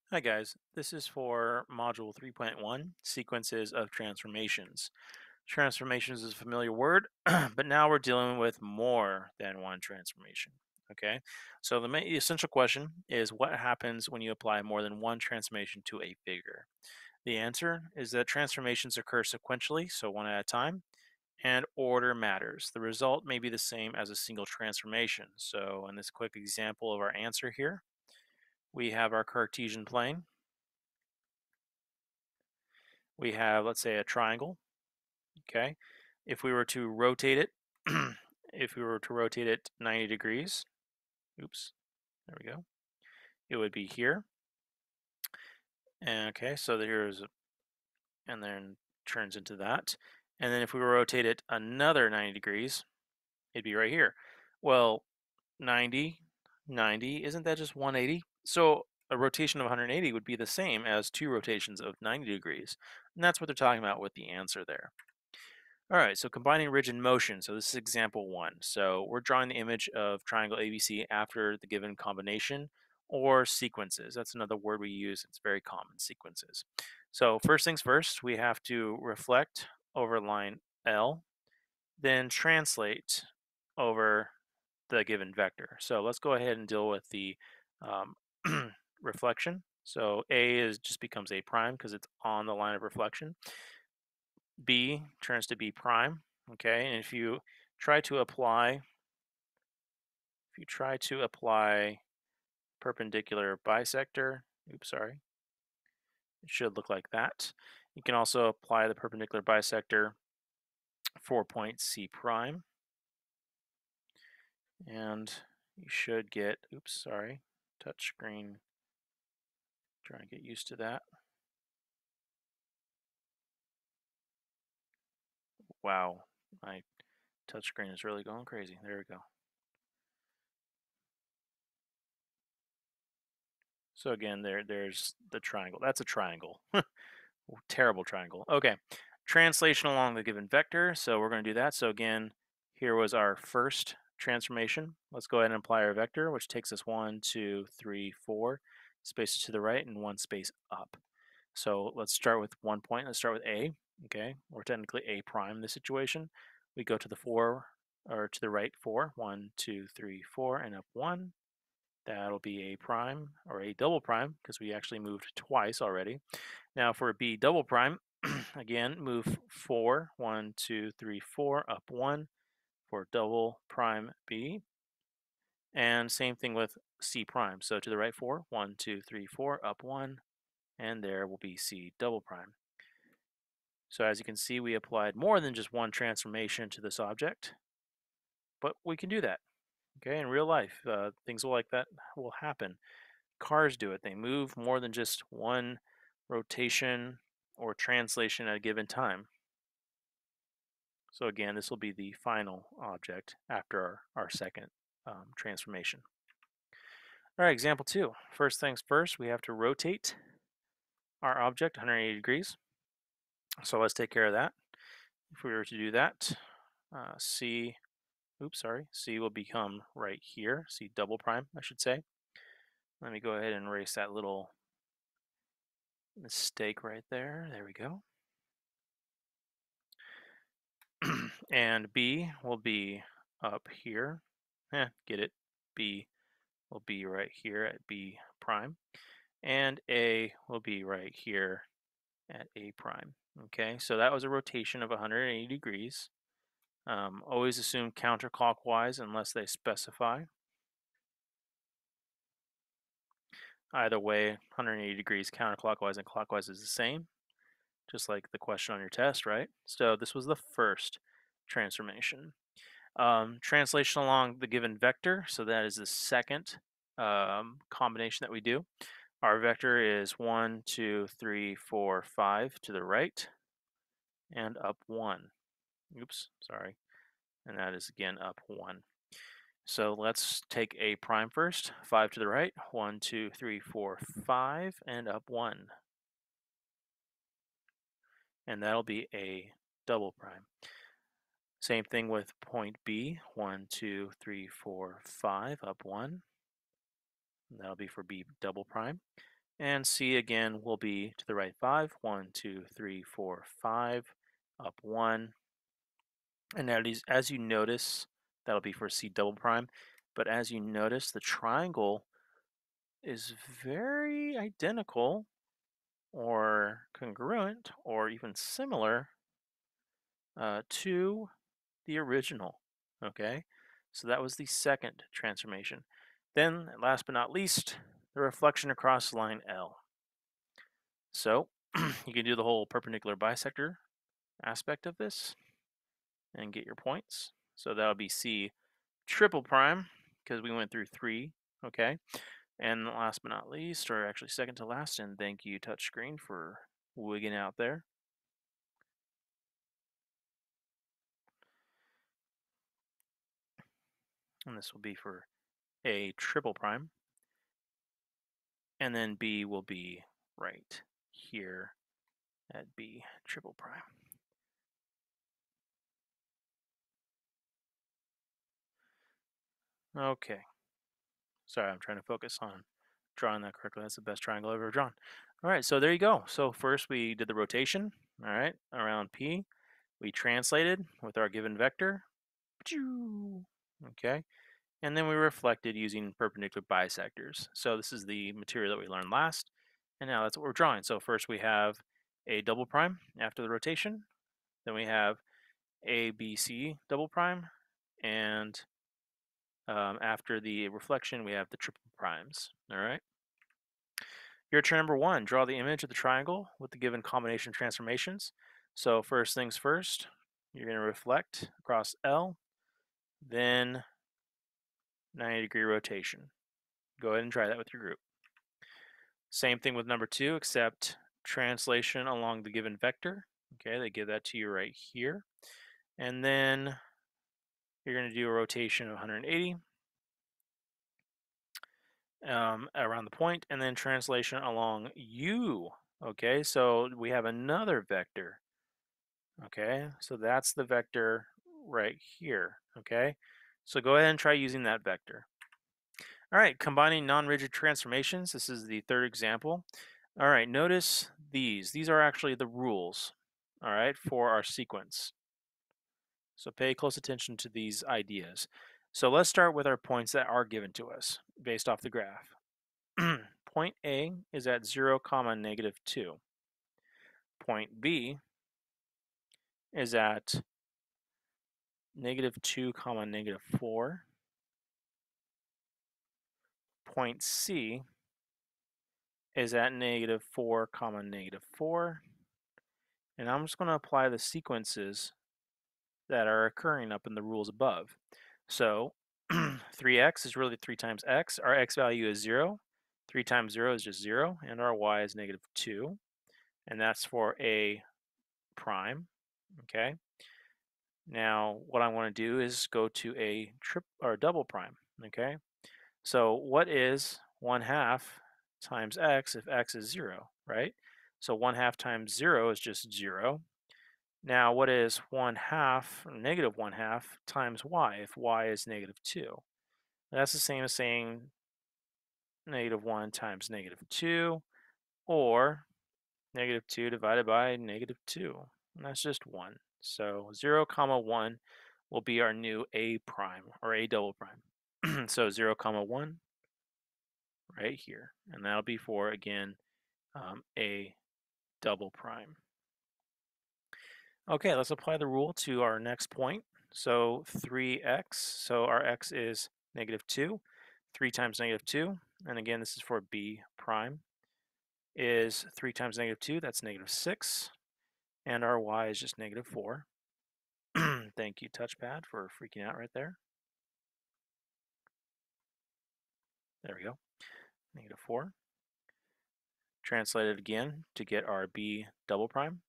Hi guys, this is for Module 3.1, Sequences of Transformations. Transformations is a familiar word, but now we're dealing with more than one transformation. Okay, so the essential question is what happens when you apply more than one transformation to a figure? The answer is that transformations occur sequentially, so one at a time, and order matters. The result may be the same as a single transformation. So in this quick example of our answer here, we have our Cartesian plane. We have, let's say, a triangle. Okay, if we were to rotate it, if we were to rotate it 90 degrees, oops, there we go, it would be here. And okay, so here's, and then turns into that. And then if we rotate it another 90 degrees, it'd be right here. Well, 90, 90, isn't that just 180? So a rotation of 180 would be the same as two rotations of 90 degrees. And that's what they're talking about with the answer there. All right, so combining rigid motion. So this is example one. So we're drawing the image of triangle ABC after the given combination or sequences. That's another word we use. It's very common, sequences. So first things first, we have to reflect over line L, then translate over the given vector. So let's go ahead and deal with the um, reflection. So A is just becomes A prime because it's on the line of reflection. B turns to B prime, okay? And if you try to apply, perpendicular bisector, oops, sorry, it should look like that. You can also apply the perpendicular bisector for point C prime, and you should get, oops, sorry, touch screen, trying to get used to that. Wow, my touch screen is really going crazy. There we go. So again, there's the triangle. That's a triangle. Terrible triangle. Okay, translation along the given vector. So we're going to do that. So again, here was our first transformation. Let's go ahead and apply our vector, which takes us 1, 2, 3, 4 spaces to the right and 1 space up. So let's start with 1 point. Let's start with A. Okay, we're technically A prime in this situation. We go to the 4, or to the right 4. 1, 2, 3, 4, and up 1. That'll be A prime, or A double prime, because we actually moved twice already. Now for B double prime, again, move 4, 1, 2, 3, 4, up 1 for double prime B. And same thing with C prime. So to the right 4, 1, 2, 3, 4, up 1, and there will be C double prime. So as you can see, we applied more than just one transformation to this object, but we can do that. Okay, in real life, things like that will happen. Cars do it. They move more than just one rotation or translation at a given time. So again, this will be the final object after our second transformation. All right, example 2. First things first, we have to rotate our object 180 degrees. So let's take care of that. If we were to do that, C will become right here, C double prime, I should say. Let me go ahead and erase that little mistake right there. There we go. And B will be up here. Get it? B will be right here at B prime. And A will be right here at A prime. Okay, so that was a rotation of 180 degrees. Always assume counterclockwise unless they specify. Either way, 180 degrees counterclockwise and clockwise is the same, just like the question on your test, right? So this was the first transformation. Translation along the given vector, so that is the second combination that we do. Our vector is 1, 2, 3, 4, 5 to the right, and up 1. Oops, sorry. And that is again up 1. So let's take A prime first. 5 to the right. 1, 2, 3, 4, 5, and up 1. And that'll be A double prime. Same thing with point B. 1, 2, 3, 4, 5, up 1. And that'll be for B double prime. And C again will be to the right 5. 1, 2, 3, 4, 5, up 1. And now as you notice, that'll be for C double prime. But as you notice, the triangle is very identical or congruent or even similar to the original. Okay, so that was the second transformation. Then, last but not least, the reflection across line L. So you can do the whole perpendicular bisector aspect of this and get your points. So that'll be C triple prime because we went through 3. Okay, and last but not least, or actually second to last, and thank you touchscreen for wigging out there. And this will be for A triple prime. And then B will be right here at B triple prime. Okay. Sorry, I'm trying to focus on drawing that correctly. That's the best triangle I've ever drawn. All right, so there you go. So first we did the rotation, all right, around P. We translated with our given vector. Okay. And then we reflected using perpendicular bisectors. So this is the material that we learned last. And now that's what we're drawing. So first we have a double prime after the rotation. Then we have A, B, C double prime. And after the reflection, we have the triple primes. All right. Your turn number 1. Draw the image of the triangle with the given combination transformations. So first things first, you're going to reflect across L, then 90-degree rotation. Go ahead and try that with your group. Same thing with number 2, except translation along the given vector. Okay, they give that to you right here. And then you're going to do a rotation of 180 around the point, and then translation along U. Okay, so we have another vector. Okay, so that's the vector right here. Okay, so go ahead and try using that vector. All right, combining non-rigid transformations. This is the third example. All right, notice these. These are actually the rules, all right, for our sequence. So pay close attention to these ideas. So let's start with our points that are given to us based off the graph. Point A is at 0, -2. Point B is at -2, -4. Point C is at -4, -4. And I'm just going to apply the sequences that are occurring up in the rules above. So 3x is really 3 times x. Our x value is 0. 3 times 0 is just 0. And our y is -2. And that's for a prime. Okay. Now, what I want to do is go to a double prime. Okay. So what is 1/2 times x if x is 0, right? So 1/2 times 0 is just 0. Now, what is 1/2, or -1/2 times y if y is -2? That's the same as saying -1 times -2, or -2 divided by -2. And that's just 1. So 0, 1 will be our new a prime, or a double prime. So 0, 1 right here. And that'll be for, again, a double prime. Okay, let's apply the rule to our next point. So 3x, so our x is -2. 3 times -2, and again, this is for b prime, is 3 times -2, that's -6. And our y is just -4. Thank you, touchpad, for freaking out right there. There we go, -4. Translate it again to get our b double prime.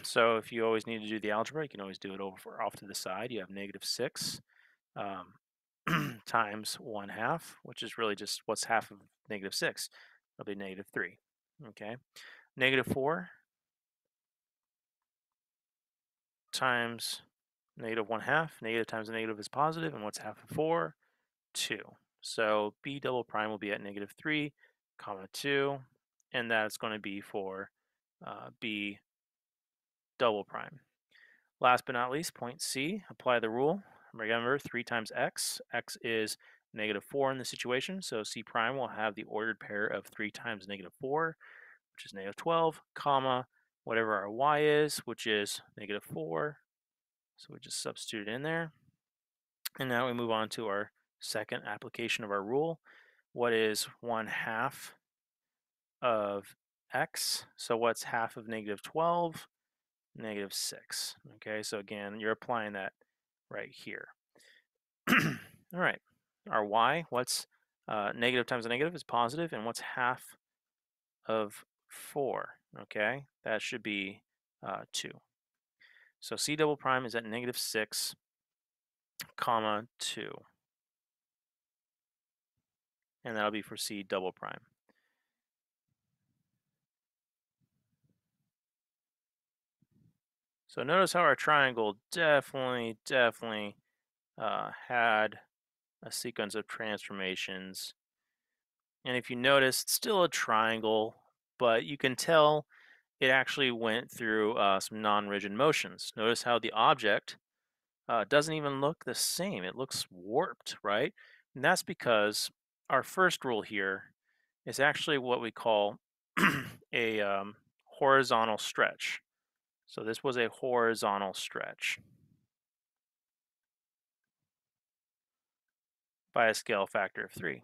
So if you always need to do the algebra, you can always do it off to the side. You have -6 times 1/2, which is really just what's half of -6. It'll be -3. Okay, -4 times -1/2. Negative times a negative is positive, and what's half of 4? 2. So b double prime will be at -3, comma 2, and that's going to be for B double prime. Last but not least, point C, apply the rule. Remember, 3 times x. X is -4 in the situation, so C prime will have the ordered pair of 3 times -4, which is -12, comma, whatever our y is, which is -4. So we just substitute it in there. And now we move on to our second application of our rule. What is 1/2 of x? So what's half of -12? -6. Okay, so again, you're applying that right here. All right, our y, what's negative times a negative is positive, and what's half of 4? Okay, that should be 2. So C double prime is at -6, comma 2. And that'll be for C double prime. So notice how our triangle definitely had a sequence of transformations. And if you notice, it's still a triangle, but you can tell it actually went through some non-rigid motions. Notice how the object doesn't even look the same. It looks warped, right? And that's because our first rule here is actually what we call a horizontal stretch. So this was a horizontal stretch by a scale factor of 3,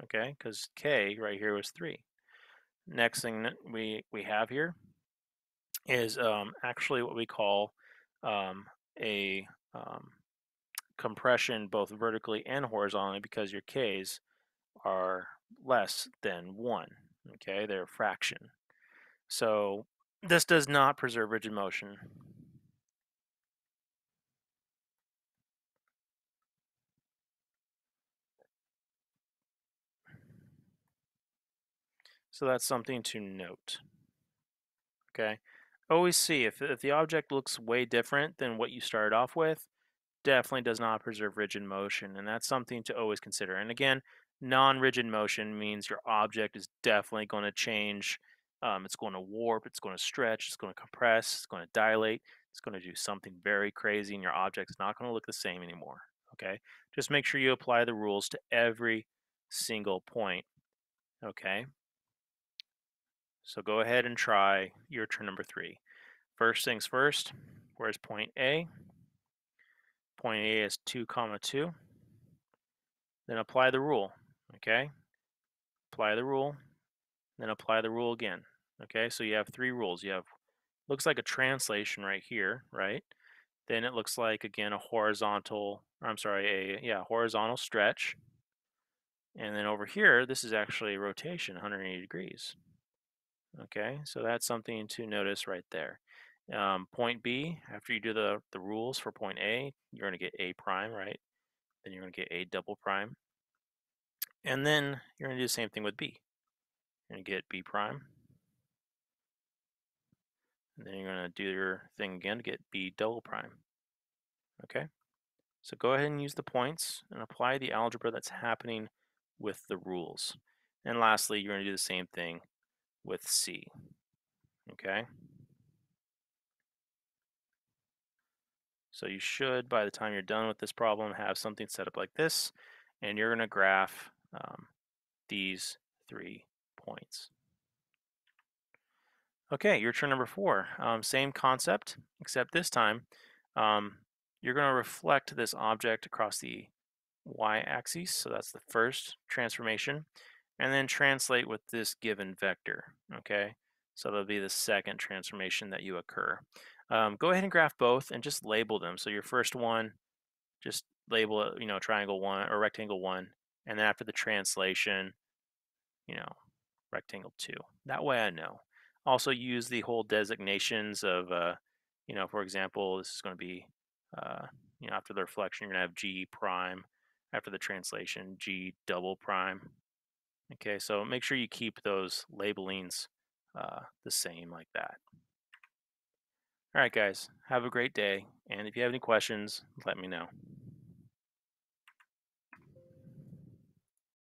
okay? Because K right here was 3. Next thing that we have here is actually what we call a compression both vertically and horizontally because your K's are less than 1, okay? They're a fraction. So this does not preserve rigid motion. So that's something to note, okay? Always see if the object looks way different than what you started off with, definitely does not preserve rigid motion, and that's something to always consider. And again, non-rigid motion means your object is definitely going to change. It's going to warp, it's going to stretch, it's going to compress, it's going to dilate, it's going to do something very crazy, and your object's not going to look the same anymore, okay? Just make sure you apply the rules to every single point, okay? So go ahead and try your turn number 3. First things first, where's point A? Point A is 2, 2. Then apply the rule, okay? Apply the rule, then apply the rule again, okay? So you have 3 rules. You have, looks like a translation right here, right? Then it looks like, again, a horizontal, horizontal stretch. And then over here, this is actually a rotation, 180 degrees. Okay, so that's something to notice right there. Point B, after you do the rules for point A, you're going to get A prime, right? Then you're going to get A double prime. And then you're going to do the same thing with B. You're going to get B prime. And then you're going to do your thing again to get B double prime. Okay, so go ahead and use the points and apply the algebra that's happening with the rules. And lastly, you're going to do the same thing with C. Okay. So you should, by the time you're done with this problem, have something set up like this, and you're going to graph these 3 points. Okay, your turn number 4. Same concept, except this time you're going to reflect this object across the y-axis, so that's the first transformation, and then translate with this given vector, okay? So that'll be the second transformation that you occur. Go ahead and graph both and just label them. So your first one, just label it, triangle 1 or rectangle 1, and then after the translation, rectangle 2. That way I know. Also use the whole designations of, for example, this is going to be, after the reflection, you're going to have G prime. After the translation, G double prime. Okay, so make sure you keep those labelings the same like that. All right, guys, have a great day. And if you have any questions, let me know.